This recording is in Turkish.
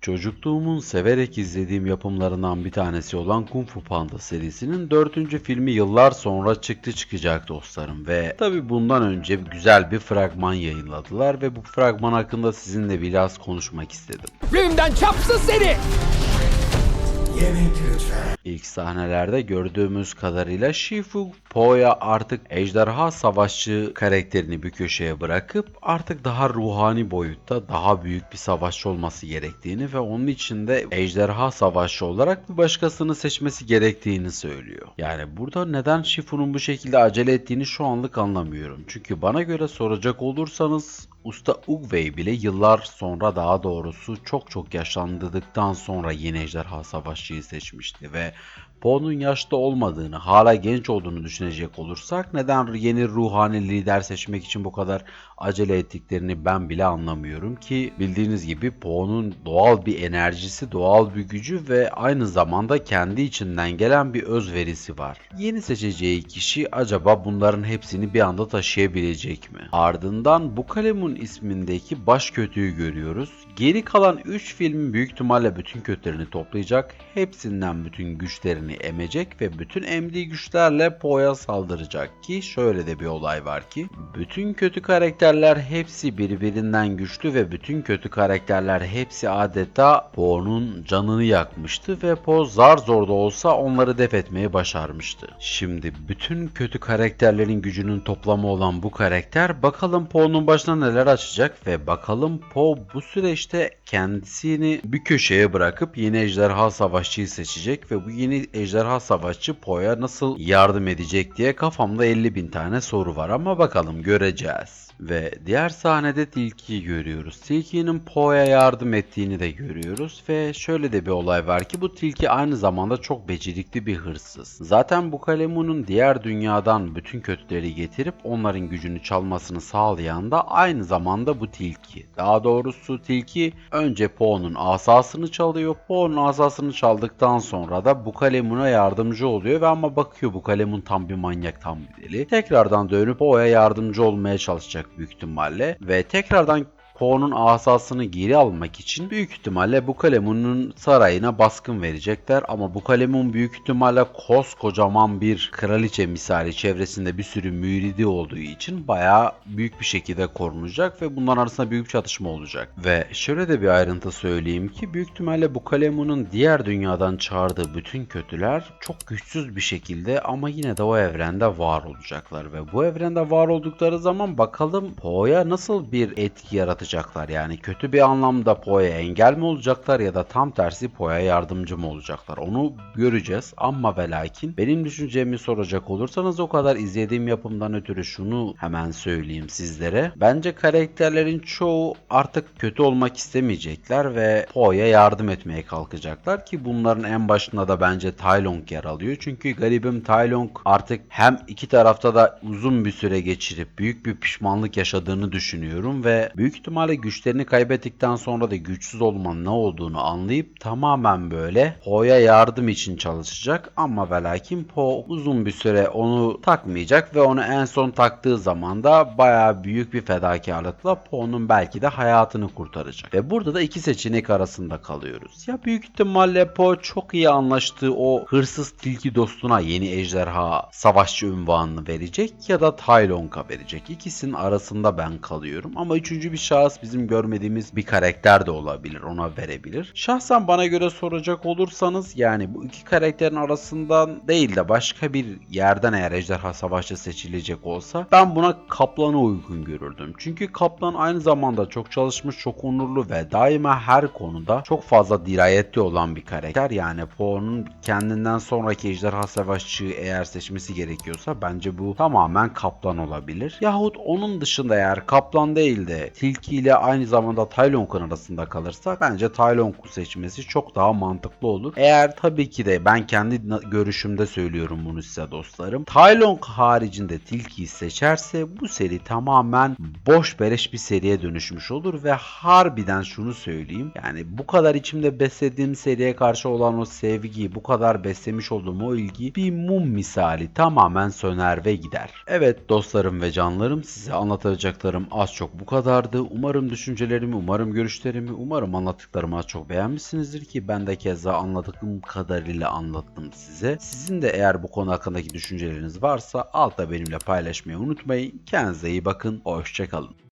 Çocukluğumun severek izlediğim yapımlarından bir tanesi olan Kung Fu Panda serisinin 4. filmi yıllar sonra çıkacak dostlarım ve tabi bundan önce güzel bir fragman yayınladılar ve bu fragman hakkında sizinle biraz konuşmak istedim. Filmden çapsız seni! İlk sahnelerde gördüğümüz kadarıyla Shifu Po'ya artık ejderha savaşçı karakterini bir köşeye bırakıp artık daha ruhani boyutta daha büyük bir savaşçı olması gerektiğini ve onun için de ejderha savaşçı olarak bir başkasını seçmesi gerektiğini söylüyor. Yani burada neden Shifu'nun bu şekilde acele ettiğini şu anlık anlamıyorum. Çünkü bana göre soracak olursanız Usta Oogway bile yıllar sonra, daha doğrusu çok yaşlandıktan sonra yeni ejderha savaşçıyı seçmişti ve Po'nun yaşlı olmadığını, hala genç olduğunu düşünecek olursak neden yeni ruhani lider seçmek için bu kadar acele ettiklerini ben bile anlamıyorum ki bildiğiniz gibi Po'nun doğal bir enerjisi, doğal bir gücü ve aynı zamanda kendi içinden gelen bir özverisi var. Yeni seçeceği kişi acaba bunların hepsini bir anda taşıyabilecek mi? Ardından Bukalemun ismindeki baş kötüyü görüyoruz. Geri kalan 3 filmin büyük ihtimalle bütün kötülerini toplayacak, hepsinden bütün güçlerini emecek ve bütün emdiği güçlerle Po'ya saldıracak ki şöyle de bir olay var ki bütün kötü karakterler hepsi birbirinden güçlü ve bütün kötü karakterler hepsi adeta Po'nun canını yakmıştı ve Po zar zor da olsa onları def etmeyi başarmıştı. Şimdi bütün kötü karakterlerin gücünün toplamı olan bu karakter bakalım Po'nun başına neler açacak ve bakalım Po bu süreçte kendisini bir köşeye bırakıp yeni ejderha savaşçıyı seçecek ve bu yeni ejderha savaşçı Po'ya nasıl yardım edecek diye kafamda 50.000 tane soru var ama bakalım göreceğiz. Ve diğer sahnede Tilki'yi görüyoruz. Tilki'nin Po'ya yardım ettiğini de görüyoruz ve şöyle de bir olay var ki bu Tilki aynı zamanda çok becerikli bir hırsız. Zaten bu Kalemun'un diğer dünyadan bütün kötüleri getirip onların gücünü çalmasını sağlayan da aynı zamanda bu Tilki. Daha doğrusu Tilki önce Po'nun asasını çalıyor. Po'nun asasını çaldıktan sonra da bu Kalemun'a yardımcı oluyor ve ama bakıyor bu Kalemun tam bir manyak, tam bir deli. Tekrardan dönüp Po'ya yardımcı olmaya çalışacak büyük ihtimalle ve tekrardan Po'nun asasını geri almak için büyük ihtimalle bu Kalemun'un sarayına baskın verecekler ama bu Kalemun büyük ihtimalle koskocaman bir kraliçe misali çevresinde bir sürü müridi olduğu için bayağı büyük bir şekilde korunacak ve bunların arasında büyük bir çatışma olacak. Ve şöyle de bir ayrıntı söyleyeyim ki büyük ihtimalle bu Kalemun'un diğer dünyadan çağırdığı bütün kötüler çok güçsüz bir şekilde ama yine de o evrende var olacaklar ve bu evrende var oldukları zaman bakalım Po'ya nasıl bir etki yaratacak. Yani kötü bir anlamda Po'ya engel mi olacaklar ya da tam tersi Po'ya yardımcı mı olacaklar onu göreceğiz ama ve lakin benim düşüncemi soracak olursanız o kadar izlediğim yapımdan ötürü şunu hemen söyleyeyim sizlere. Bence karakterlerin çoğu artık kötü olmak istemeyecekler ve Po'ya yardım etmeye kalkacaklar ki bunların en başında da bence Tai Lung yer alıyor. Çünkü garibim Tai Lung artık hem iki tarafta da uzun bir süre geçirip büyük bir pişmanlık yaşadığını düşünüyorum ve büyük ihtimalle güçlerini kaybettikten sonra da güçsüz olmanın ne olduğunu anlayıp tamamen böyle Po'ya yardım için çalışacak ama ve lakin Po uzun bir süre onu takmayacak ve onu en son taktığı zaman da bayağı büyük bir fedakarlıkla Po'nun belki de hayatını kurtaracak. Ve burada da iki seçenek arasında kalıyoruz. Ya büyük ihtimalle Po çok iyi anlaştığı o hırsız tilki dostuna yeni ejderha savaşçı unvanını verecek ya da Tai Lung'a verecek. İkisinin arasında ben kalıyorum ama üçüncü bir şahıs bizim görmediğimiz bir karakter de olabilir, ona verebilir. Şahsen bana göre soracak olursanız yani bu iki karakterin arasından değil de başka bir yerden eğer ejderha savaşçı seçilecek olsa ben buna Kaplan'ı uygun görürdüm. Çünkü Kaplan aynı zamanda çok çalışmış, çok onurlu ve daima her konuda çok fazla dirayetli olan bir karakter. Yani Po'nun kendinden sonraki ejderha savaşçıyı eğer seçmesi gerekiyorsa bence bu tamamen Kaplan olabilir. Yahut onun dışında eğer Kaplan değil de Tilki ile aynı zamanda Tai Lung'un arasında kalırsa bence Tai Lung'u seçmesi çok daha mantıklı olur. Eğer tabii ki de ben kendi görüşümde söylüyorum bunu size dostlarım. Tai Lung haricinde Tilki'yi seçerse bu seri tamamen boş beleş bir seriye dönüşmüş olur ve harbiden şunu söyleyeyim. Yani bu kadar içimde beslediğim seriye karşı olan o sevgiyi, bu kadar beslemiş olduğum o ilgi bir mum misali tamamen söner ve gider. Evet dostlarım ve canlarım, size anlatacaklarım az çok bu kadardı. Umarım düşüncelerimi, umarım görüşlerimi, umarım anlattıklarımı az çok beğenmişsinizdir ki ben de keza anladığım kadarıyla anlattım size. Sizin de eğer bu konu hakkındaki düşünceleriniz varsa altta benimle paylaşmayı unutmayın. Kendinize iyi bakın. Hoşça kalın.